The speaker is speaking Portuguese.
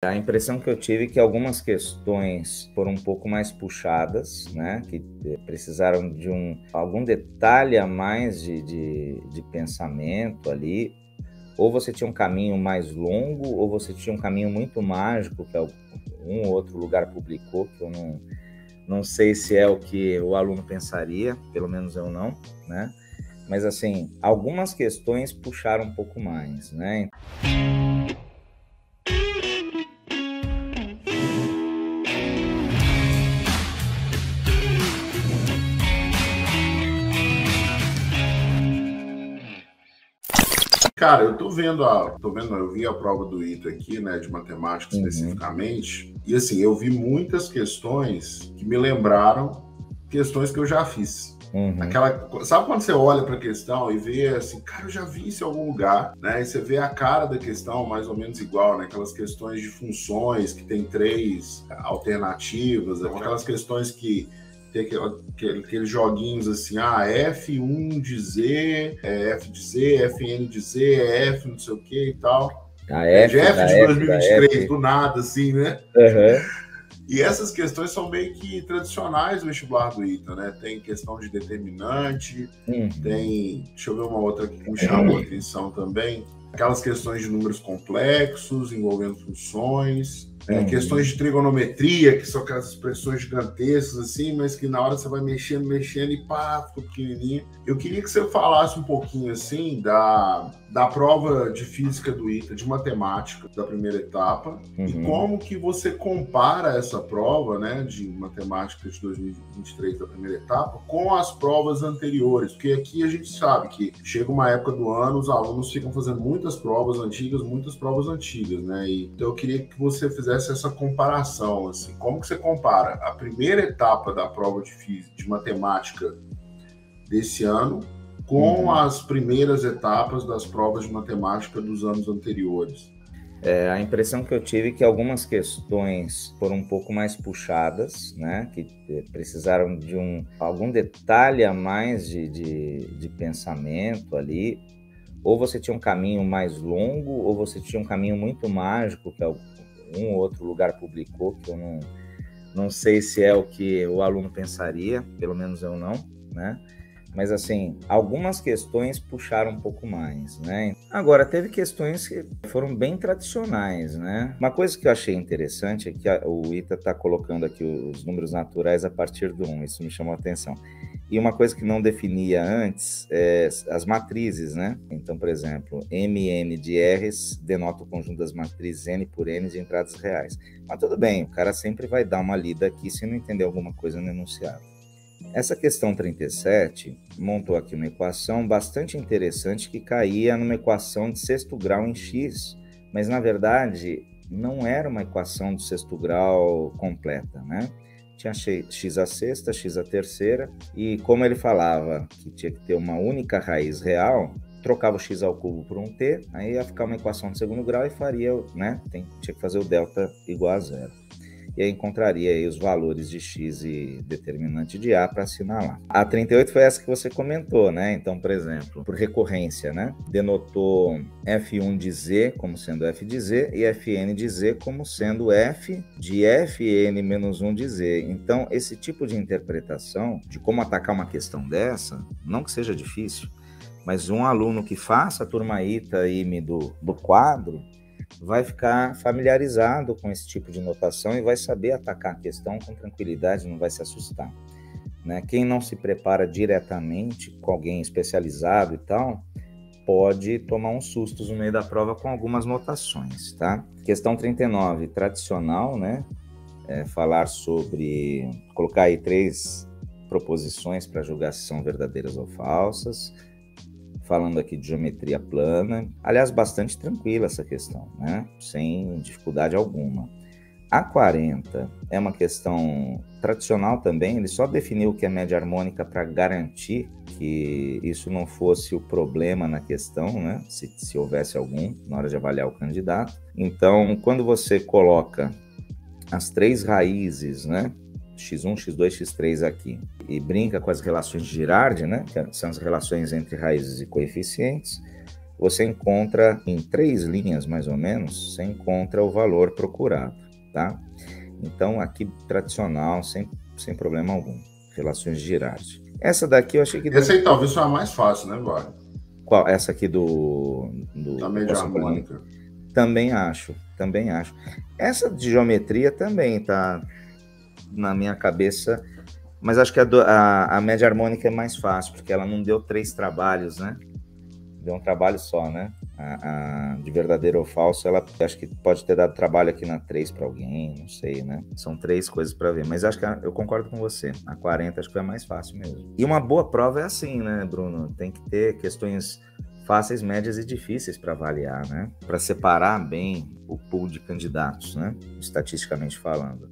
A impressão que eu tive é que algumas questões foram um pouco mais puxadas, né? Que precisaram de algum detalhe a mais de pensamento ali. Ou você tinha um caminho mais longo, ou você tinha um caminho muito mágico, que um ou outro lugar publicou, que eu não sei se é o que o aluno pensaria, pelo menos eu não, né? Mas, assim, algumas questões puxaram um pouco mais, né? Cara, eu eu vi a prova do ITA aqui, né, de matemática especificamente, e assim, eu vi muitas questões que me lembraram questões que eu já fiz. Sabe quando você olha para a questão e vê assim, cara, eu já vi isso em algum lugar, né? E você vê a cara da questão mais ou menos igual, né? Aquelas questões de funções que tem três alternativas, aquelas questões que tem aqueles joguinhos assim, F1 de Z, F de Z, Fn de Z, F não sei o que e tal. GF de 2023, do nada, assim, né? E essas questões são meio que tradicionais do vestibular do ITA, né? Tem questão de determinante, tem... Deixa eu ver uma outra que me chamou a atenção também. Aquelas questões de números complexos, envolvendo funções, questões de trigonometria, que são aquelas expressões gigantescas, assim, mas que na hora você vai mexendo e pá, ficou pequenininha. Eu queria que você falasse um pouquinho, assim, da prova de física do ITA, de matemática, da primeira etapa, e como que você compara essa prova, né, de matemática de 2023 da primeira etapa com as provas anteriores, porque aqui a gente sabe que chega uma época do ano, os alunos ficam fazendo muitas provas antigas, né, e então eu queria que você fizesse essa comparação, assim, como que você compara a primeira etapa da prova de física, de matemática desse ano com as primeiras etapas das provas de matemática dos anos anteriores. A impressão que eu tive é que algumas questões foram um pouco mais puxadas, né? Que precisaram de algum detalhe a mais de pensamento ali. Ou você tinha um caminho mais longo, ou você tinha um caminho muito mágico, que um ou outro lugar publicou, que eu não sei se é o que o aluno pensaria, pelo menos eu não, né? Mas, assim, algumas questões puxaram um pouco mais, né? Agora, teve questões que foram bem tradicionais, né? Uma coisa que eu achei interessante é que o ITA está colocando aqui os números naturais a partir do 1, isso me chamou a atenção. E uma coisa que não definia antes é as matrizes, né? Então, por exemplo, MN de R's denota o conjunto das matrizes N por N de entradas reais. Mas tudo bem, o cara sempre vai dar uma lida aqui se não entender alguma coisa no enunciado. Essa questão 37 montou aqui uma equação bastante interessante que caía numa equação de sexto grau em X, mas na verdade não era uma equação de sexto grau completa, né? Tinha x à sexta, x à terceira, e como ele falava que tinha que ter uma única raiz real, trocava o x ao cubo por um t, aí ia ficar uma equação de segundo grau e faria, né? Tinha que fazer o delta igual a zero. E aí encontraria aí os valores de x e determinante de A para assinalar. A 38 foi essa que você comentou, né? Então, por exemplo, por recorrência, né? Denotou F1 de Z como sendo F de Z e Fn de Z como sendo F de Fn menos 1 de Z. Então, esse tipo de interpretação de como atacar uma questão dessa, não que seja difícil, mas um aluno que faça a turma ITA IME do quadro vai ficar familiarizado com esse tipo de notação e vai saber atacar a questão com tranquilidade, não vai se assustar, né? Quem não se prepara diretamente com alguém especializado e tal, pode tomar uns sustos no meio da prova com algumas notações, tá? Questão 39, tradicional, né? Falar sobre, colocar aí 3 proposições para julgar se são verdadeiras ou falsas, falando aqui de geometria plana. Aliás, bastante tranquila essa questão, né? Sem dificuldade alguma. A 40 é uma questão tradicional também, ele só definiu o que é média harmônica para garantir que isso não fosse o problema na questão, né? Se houvesse algum, na hora de avaliar o candidato. Então, quando você coloca as 3 raízes, né? x1, x2, x3 aqui, e brinca com as relações de Girardi, né, que são as relações entre raízes e coeficientes, você encontra em 3 linhas, mais ou menos, você encontra o valor procurado, tá? Então, aqui, tradicional, sem problema algum. Relações de Girardi. Essa daqui eu achei que... Essa aí talvez seja a mais fácil, né, Vale? Qual? Essa aqui da média harmônica. Também acho. Essa de geometria também tá na minha cabeça, mas acho que a média harmônica é mais fácil, porque ela não deu 3 trabalhos, né? Deu um trabalho só, né? A de verdadeiro ou falso, ela acho que pode ter dado trabalho aqui na 3 para alguém, não sei, né? São 3 coisas para ver, mas acho que eu concordo com você. A 40 acho que é mais fácil mesmo. E uma boa prova é assim, né, Bruno? Tem que ter questões fáceis, médias e difíceis para avaliar, né? Para separar bem o pool de candidatos, né? Estatisticamente falando.